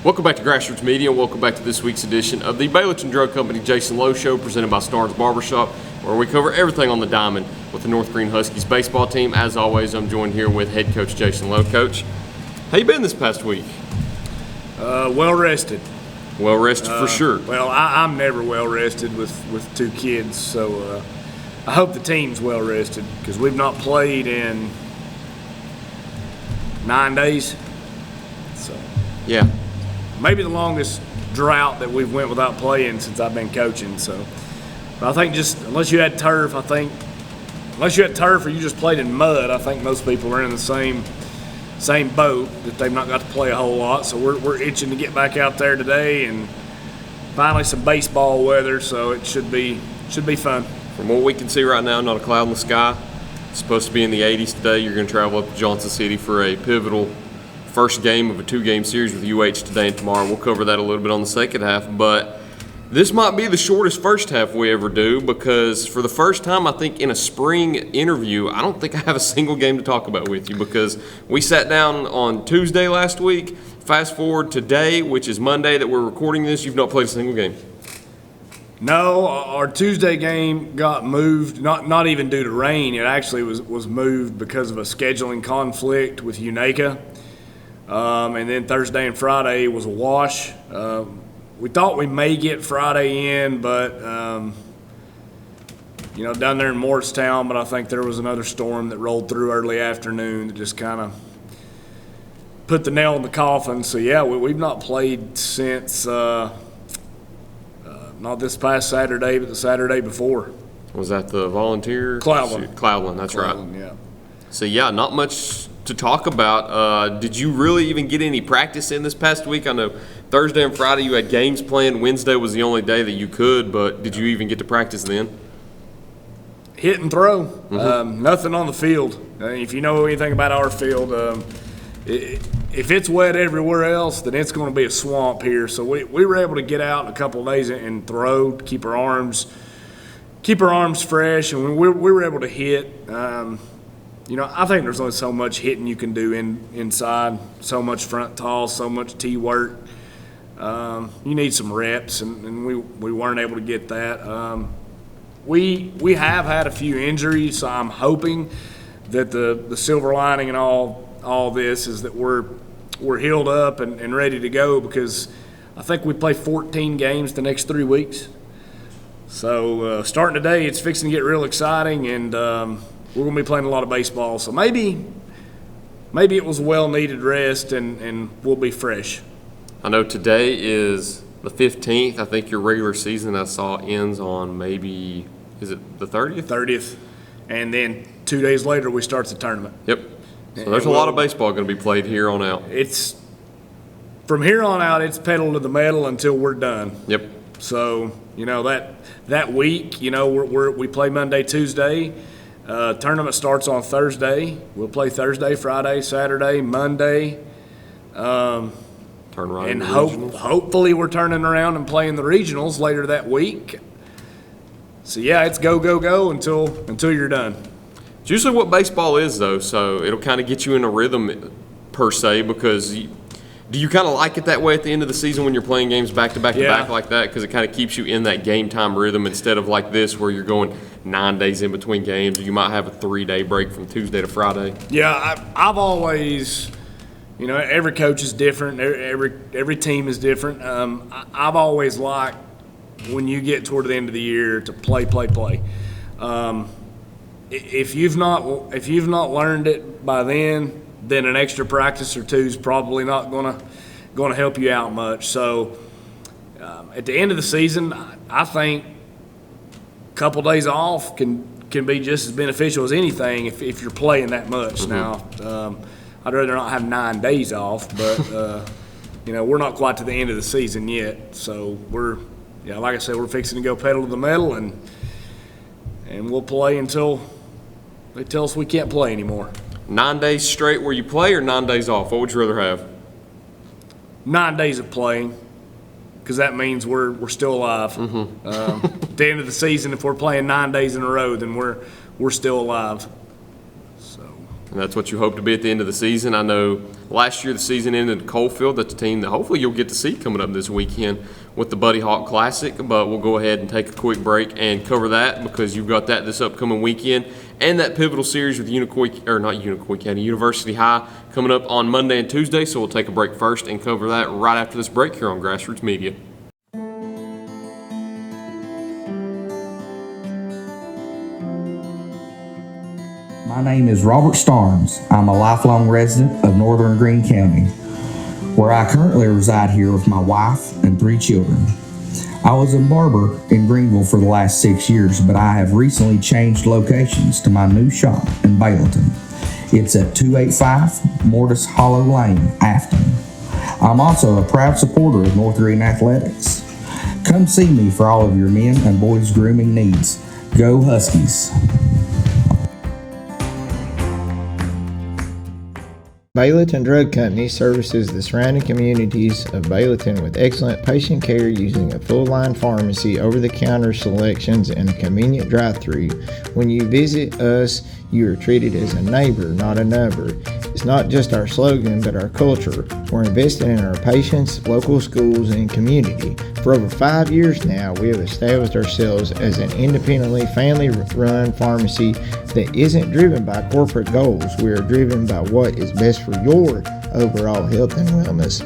Welcome back to Grassroots Media. Welcome back to this week's edition of the Baileyton Drug Company Jason Lowe Show, presented by Starne's Barber, where we cover everything on the diamond with the North Green Huskies baseball team. As always, I'm joined here with head coach Jason Lowe. Coach, how you been this past week? Well rested. Well rested for sure. Well, I'm never well rested with two kids, so I hope the team's well rested because we've not played in 9 days. So yeah. Maybe the longest drought that we've went without playing since I've been coaching. So, but I think just unless you had turf or you just played in mud, I think most people are in the same boat that they've not got to play a whole lot. So we're itching to get back out there today and finally some baseball weather. So it should be fun. From what we can see right now, not a cloud in the sky. It's supposed to be in the 80s today. You're going to travel up to Johnson City for a pivotal first game of a two-game series with UH today and tomorrow. We'll cover that a little bit on the second half, but this might be the shortest first half we ever do because for the first time, I think, in a spring interview, I don't think I have a single game to talk about with you because we sat down on Tuesday last week. Fast forward today, which is Monday that we're recording this, you've not played a single game. No, our Tuesday game got moved, not even due to rain. It actually was moved because of a scheduling conflict with UNACA. And then Thursday and Friday was a wash. We thought we may get Friday in, but, down there in Morristown, but I think there was another storm that rolled through early afternoon that just kind of put the nail in the coffin. So, yeah, we've not played since not this past Saturday, but the Saturday before. Was that the Volunteer? Cloudland, that's right. Yeah. So, yeah, not much to talk about. Did you really even get any practice in this past week? I know Thursday and Friday you had games planned. Wednesday was the only day that you could, but did you even get to practice then? Hit and throw. Nothing on the field. If you know anything about our field, if it's wet everywhere else, then it's going to be a swamp here. So we were able to get out in a couple of days and throw to keep our arms fresh, and we were able to hit. I think there's only so much hitting you can do inside, so much front toss, so much tee work. You need some reps, and we weren't able to get that. We have had a few injuries, so I'm hoping that the silver lining in all this is that we're healed up and ready to go because I think we play 14 games the next 3 weeks. So starting today, it's fixing to get real exciting, and we're going to be playing a lot of baseball. So maybe it was a well-needed rest, and we'll be fresh. I know today is the 15th. I think your regular season I saw ends on maybe, is it the 30th? 30th. And then 2 days later, we start the tournament. Yep. So there's a lot of baseball going to be played here on out. From here on out, it's pedal to the metal until we're done. Yep. So, that week, we play Monday, Tuesday. Tournament starts on Thursday. We'll play Thursday, Friday, Saturday, Monday. Turn around. And hopefully we're turning around and playing the regionals later that week. So, yeah, it's go, go, go until you're done. It's usually what baseball is, though, so it'll kind of get you in a rhythm per se because do you kind of like it that way at the end of the season when you're playing games back-to-back like that because it kind of keeps you in that game-time rhythm instead of like this where you're going 9 days in between games or you might have a 3-day break from Tuesday to Friday? Yeah, I've always – every coach is different. Every team is different. I've always liked when you get toward the end of the year to play. If you've not learned it by then an extra practice or two is probably not going to help you out much. So at the end of the season, I think a couple days off can be just as beneficial as anything if you're playing that much. Now, I'd rather not have 9 days off, but we're not quite to the end of the season yet. So like I said, we're fixing to go pedal to the metal and we'll play until they tell us we can't play anymore. 9 days straight where you play or 9 days off? What would you rather have? 9 days of playing because that means we're still alive. At the end of the season, if we're playing 9 days in a row, then we're still alive. So And that's what you hope to be at the end of the season. I know last year the season ended at Coalfield. That's a team that hopefully you'll get to see coming up this weekend with the Buddy Hawk Classic. But we'll go ahead and take a quick break and cover that because you've got that this upcoming weekend. And that pivotal series with University High coming up on Monday and Tuesday. So we'll take a break first and cover that right after this break here on Grassroots Media. My name is Robert Starnes. I'm a lifelong resident of Northern Greene County, where I currently reside here with my wife and 3 children. I was in Barber in Greenville for the last 6 years, but I have recently changed locations to my new shop in Baileyton. It's at 285 Mortis Hollow Lane, Afton. I'm also a proud supporter of North Greene Athletics. Come see me for all of your men and boys grooming needs. Go Huskies! Baileyton Drug Company services the surrounding communities of Baileyton with excellent patient care using a full-line pharmacy, over-the-counter selections, and a convenient drive-thru. When you visit us, you are treated as a neighbor, not a number. It's not just our slogan, but our culture. We're investing in our patients, local schools, and community. For over 5 years now, we have established ourselves as an independently family-run pharmacy that isn't driven by corporate goals. We are driven by what is best for your overall health and wellness.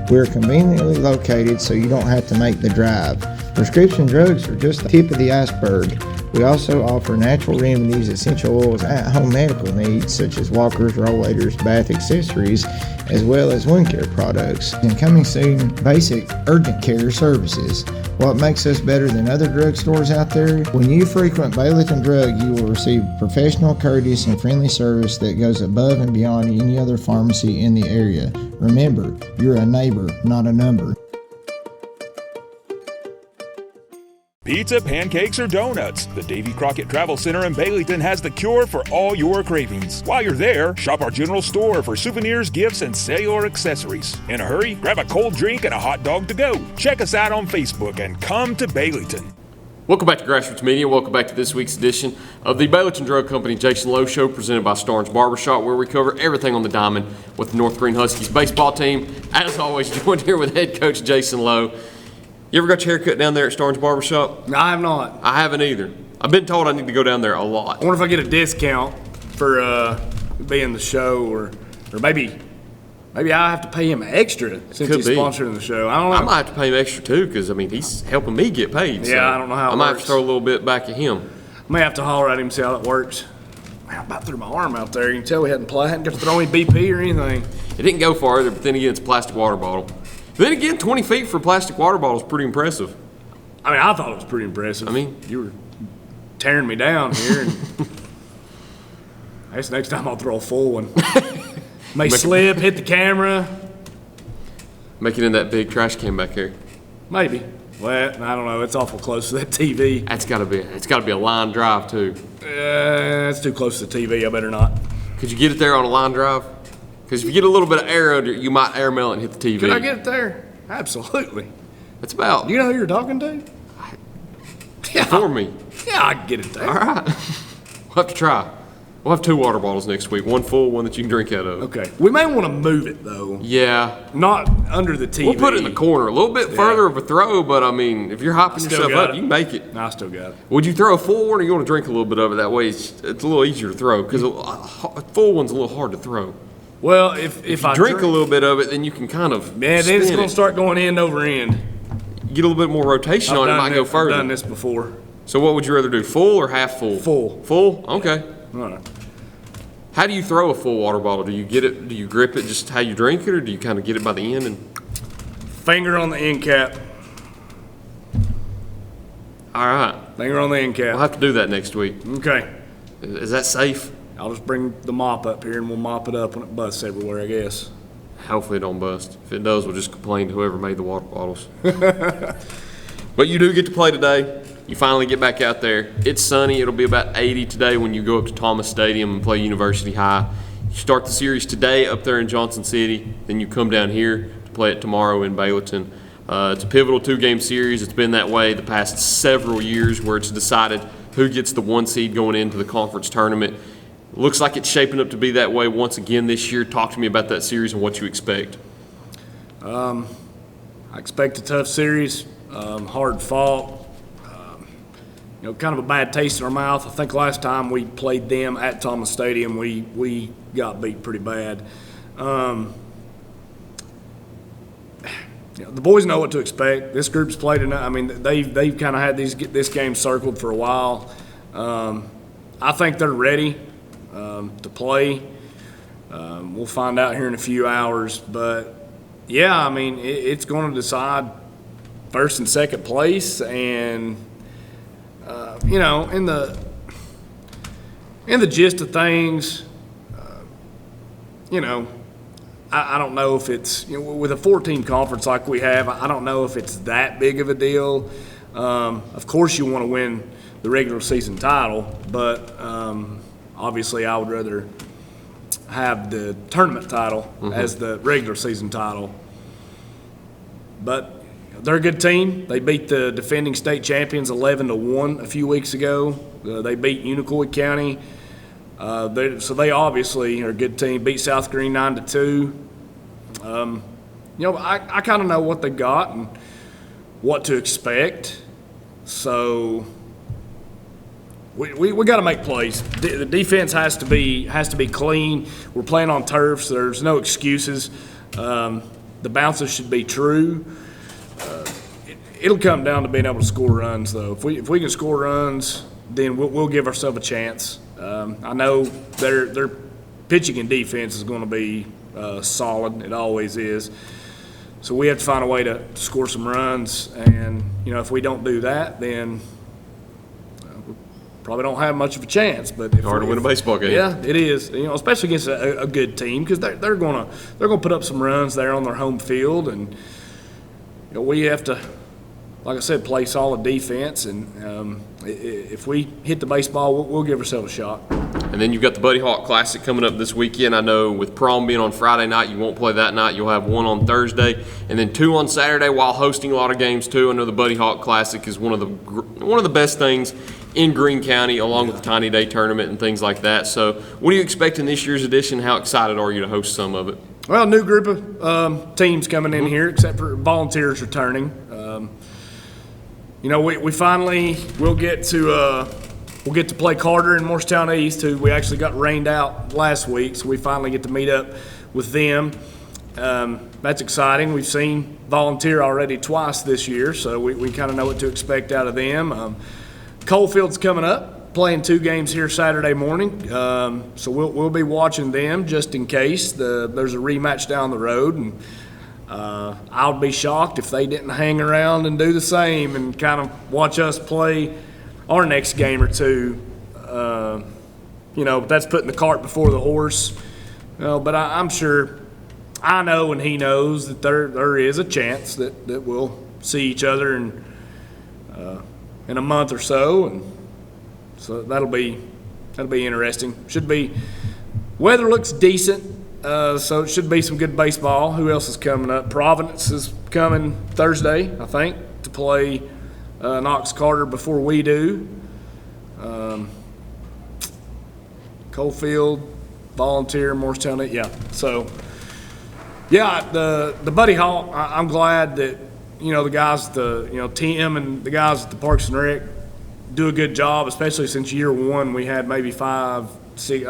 We're conveniently located so you don't have to make the drive. Prescription drugs are just the tip of the iceberg. We also offer natural remedies, essential oils, at-home medical needs such as walkers, rollators, bath accessories, as well as wound care products. And coming soon, basic urgent care services. What makes us better than other drugstores out there? When you frequent Baileyton Drug, you will receive professional, courteous, and friendly service that goes above and beyond any other pharmacy in the area. Remember, you're a neighbor, not a number. Pizza, pancakes, or donuts, the Davy Crockett Travel Center in Baileyton has the cure for all your cravings. While you're there, shop our general store for souvenirs, gifts, and cellular accessories. In a hurry, grab a cold drink and a hot dog to go. Check us out on Facebook and come to Baileyton. Welcome back to Grassroots Media. Welcome back to this week's edition of the Baileyton Drug Company Jason Lowe Show, presented by Starne's Barbershop, where we cover everything on the diamond with the North Greene Huskies baseball team. As always, joined here with head coach Jason Lowe. You ever got your hair cut down there at Starne's Barbershop? No, I have not. I haven't either. I've been told I need to go down there a lot. I wonder if I get a discount for being the show, or maybe I have to pay him extra since Could he's be. sponsoring the show. I don't know. I might have to pay him extra too, because I mean he's helping me get paid. So Yeah, I don't know how it I might have works. to throw a little bit back at him. I may have to holler at him and see how that works. Man, I about threw my arm out there. You can tell we hadn't got to throw any BP or anything. It didn't go farther, but then again, it's a plastic water bottle. Then again, 20 feet for a plastic water bottle is pretty impressive. I mean, I thought it was pretty impressive. I mean, you were tearing me down here. And I guess next time I'll throw a full one. May slip, hit the camera. Make it in that big trash can back here. Maybe. Well, I don't know. It's awful close to that TV. It's got to be a line drive too. It's too close to the TV. I better not. Could you get it there on a line drive? Because if you get a little bit of air under it, you might air mail it and hit the TV. Could I get it there? Absolutely. It's about. Do you know who you're talking to? Yeah. For me. Yeah, I can get it there. All right. We'll have to try. We'll have 2 water bottles next week. One full, one that you can drink out of. Okay. We may want to move it, though. Yeah. Not under the TV. We'll put it in the corner. A little bit further of a throw, but I mean, if you're hyping Still yourself got up, it. you can make it. No, I still got it. Would you throw a full one, or you want to drink a little bit of it? That way it's a little easier to throw, because a full one's a little hard to throw. Well, if I Drink a little bit of it, then you can kind of man, then it's spin going it. to start going end over end. Get a little bit more rotation on it, might go further. I've done this before. So what would you rather do, full or half full? Full. Full? Okay. All right. How do you throw a full water bottle? Do you get it? Do you grip it just how you drink it, or do you kind of get it by the end and? Finger on the end cap. All right. Finger on the end cap. We'll have to do that next week. Okay. Is that safe? I'll just bring the mop up here and we'll mop it up when it busts everywhere, I guess. Hopefully it don't bust. If it does, we'll just complain to whoever made the water bottles. But you do get to play today. You finally get back out there. It's sunny. It'll be about 80 today when you go up to Thomas Stadium and play University High. You start the series today up there in Johnson City. Then you come down here to play it tomorrow in Baileyton. It's a pivotal 2-game series. It's been that way the past several years, where it's decided who gets the 1 seed going into the conference tournament. Looks like it's shaping up to be that way once again this year. Talk to me about that series and what you expect. I expect a tough series, hard fought. Kind of a bad taste in our mouth. I think last time we played them at Thomas Stadium, we got beat pretty bad. The boys know what to expect. This group's played enough. I mean, they've kind of had this game circled for a while. I think they're ready to play. We'll find out here in a few hours. But, yeah, I mean, it's going to decide first and second place. And, in the gist of things, I don't know if it's, with a 14 conference like we have, I don't know if it's that big of a deal. Of course you want to win the regular season title, but obviously I would rather have the tournament title as the regular season title. But they're a good team. They beat the defending state champions 11-1 a few weeks ago. They beat Unicoi County. So they obviously are a good team. Beat South Green 9-2. I kind of know what they got and what to expect. So we got to make plays. The defense has to be clean. We're playing on turf, so there's no excuses. The bounces should be true. It'll come down to being able to score runs, though. If we can score runs, then we'll give ourselves a chance. I know their pitching and defense is going to be solid. It always is. So we have to find a way to score some runs. And, if we don't do that, then we probably don't have much of a chance. But hard to win a baseball game. Yeah, it is. Especially against a good team, because they're going to put up some runs there on their home field. And, we have to, like I said, play solid defense, and if we hit the baseball, we'll give ourselves a shot. And then you've got the Buddy Hawk Classic coming up this weekend. I know with prom being on Friday night, you won't play that night. You'll have one on Thursday, and then two on Saturday while hosting a lot of games too. I know the Buddy Hawk Classic is one of the best things in Greene County, along with the Tiny Day Tournament and things like that. So what do you expect in this year's edition? How excited are you to host some of it? Well, new group of teams coming in here, except for volunteers returning. We finally will get to play Carter and Morristown East, who we actually got rained out last week, so we finally get to meet up with them. That's exciting. We've seen Volunteer already twice this year, so we kind of know what to expect out of them. Coalfield's coming up, playing 2 games here Saturday morning, so we'll be watching them just in case there's a rematch down the road. And I'll be shocked if they didn't hang around and do the same and kind of watch us play our next game or two. That's putting the cart before the horse. But I'm sure, I know and he knows that there is a chance that we'll see each other in a month or so, and so that'll be interesting. Weather looks decent. So it should be some good baseball. Who else is coming up? Providence is coming Thursday, I think, to play Knox Carter before we do. Coalfield, Volunteer, Morristown, yeah. So, yeah, the Buddy Hawk, I'm glad that, the guys, Tim and the guys at the Parks and Rec do a good job, especially since year one we had maybe 5, 6,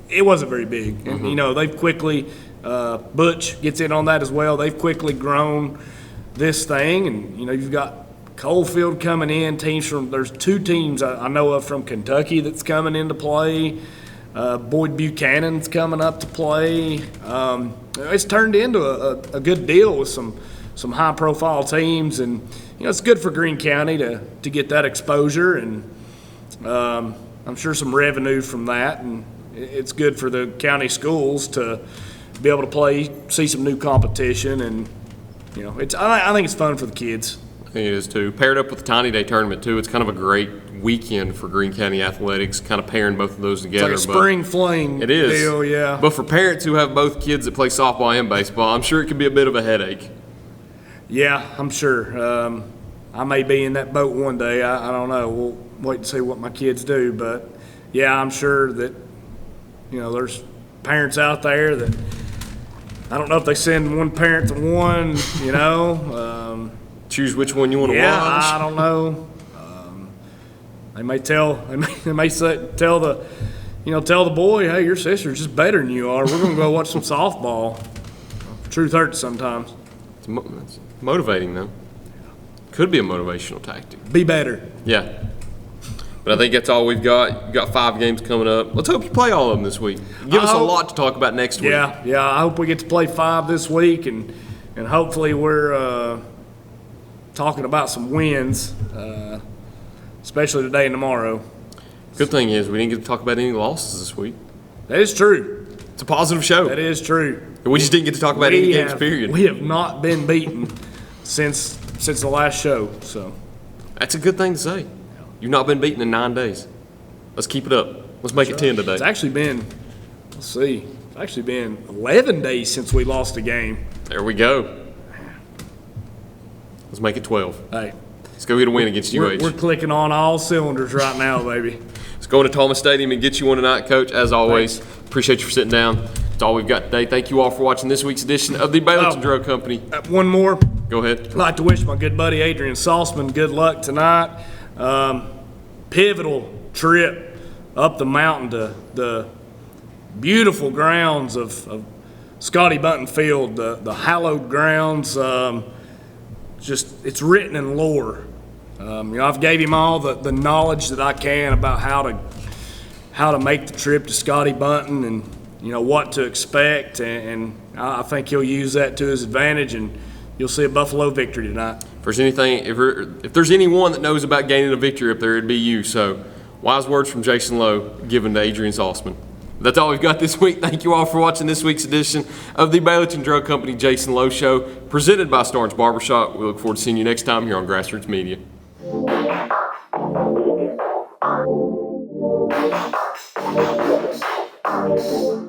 it wasn't very big. And, they've quickly, Butch gets in on that as well. They've quickly grown this thing. And, you've got Coalfield coming in, there's 2 teams I know of from Kentucky that's coming into play. Boyd Buchanan's coming up to play. It's turned into a good deal with some high-profile teams. And, it's good for Greene County to get that exposure. And I'm sure some revenue from that. And it's good for the county schools to be able to see some new competition, and I think it's fun for the kids. I think it is too. Paired up with the Tiny Day Tournament too, it's kind of a great weekend for Greene County athletics. Kind of pairing both of those together. It's like a spring fling it is. deal, yeah. But for parents who have both kids that play softball and baseball, I'm sure it can be a bit of a headache. Yeah, I'm sure. I may be in that boat one day. I don't know. We'll wait and see what my kids do, but yeah, I'm sure that there's parents out there that I don't know if they send one parent to one, Choose which one you want to yeah, watch. I don't know. They may tell tell the boy, hey, your sister's just better than you are. We're gonna go watch some softball. Truth hurts sometimes. It's motivating though. Could be a motivational tactic. Be better. Yeah. But I think that's all we've got. You've got 5 games coming up. Let's hope you play all of them this week. Give us a lot to talk about next week. Yeah. I hope we get to play 5 this week, and hopefully we're talking about some wins, especially today and tomorrow. Good thing is we didn't get to talk about any losses this week. That is true. It's a positive show. That is true. And we just didn't get to talk about any games, period. We have not been beaten since the last show. So That's a good thing to say. You've not been beaten in 9 days. Let's keep it up. Let's make it 10 today. It's actually been, 11 days since we lost a game. There we go. Let's make it 12. Hey, Let's go get a win against UH. we're clicking on all cylinders right now, baby. Let's go into Thomas Stadium and get you one tonight, Coach. As always, appreciate you for sitting down. That's all we've got today. Thank you all for watching this week's edition of the Baileyton Drug Company. One more. Go ahead. I'd like to wish my good buddy Adrian Salzman good luck tonight. Pivotal trip up the mountain to the beautiful grounds of Scotty Bunton Field, the hallowed grounds. It's written in lore. I've gave him all the knowledge that I can about how to make the trip to Scotty Bunton and what to expect, and I think he'll use that to his advantage, and you'll see a Buffalo victory tonight. If there's anyone that knows about gaining a victory up there, it'd be you. So, wise words from Jason Lowe given to Adrian Salzman. That's all we've got this week. Thank you all for watching this week's edition of the Baileyton Drug Company Jason Lowe Show, presented by Starne's Barbershop. We look forward to seeing you next time here on Grassroots Media. Thank you.